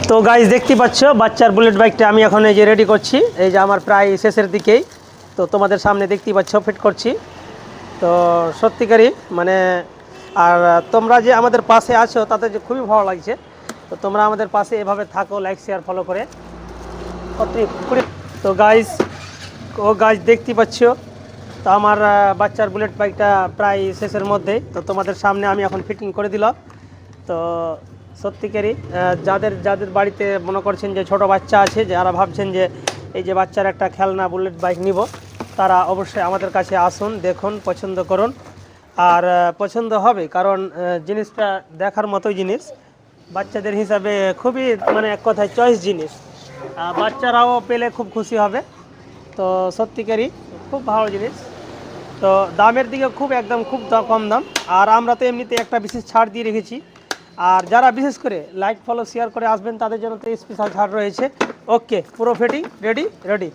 তো গাইস দেখতে পাচ্ছ বাচ্চার বুলেট বাইকটা আমি এখন এই যে রেডি করছি, এই যে আমার প্রায় শেষের দিকেই। তো তোমাদের সামনে দেখতে পাচ্ছ ফিট করছি। তো সত্যিকারই মানে আর তোমরা যে আমাদের পাশে আছো তাতে যে খুবই ভালো লাগছে। তো তোমরা আমাদের পাশে এভাবে থাকো, লাইক শেয়ার ফলো করে। তো গাইস দেখতে পাচ্ছ, তো আমার বাচ্চার বুলেট বাইকটা প্রায় শেষের মধ্যেই। তো তোমাদের সামনে আমি এখন ফিটিং করে দিলাম। তো সত্যিকারই যাদের যাদের বাড়িতে মনে করছেন যে ছোট বাচ্চা আছে, যারা ভাবছেন যে এই যে বাচ্চার একটা খেলনা বুলেট বাইক নিব, তারা অবশ্যই আমাদের কাছে আসুন, দেখুন, পছন্দ করুন। আর পছন্দ হবে, কারণ জিনিসটা দেখার মতোই জিনিস, বাচ্চাদের হিসাবে খুবই মানে এক কথায় চয়েস জিনিস। বাচ্চারাও পেলে খুব খুশি হবে। তো সত্যিকারই খুব ভালো জিনিস। তো দামের দিকে খুব একদম খুব কম দাম। আর আমরা তো এমনিতে একটা বিশেষ ছাড় দিয়ে রেখেছি। আর যারা বিশেষ করে লাইক ফলো শেয়ার করে আসবেন তাদের জন্য তো স্পেশাল ছাড় রয়েছে। ওকে, পুরো ফিটিং রেডি।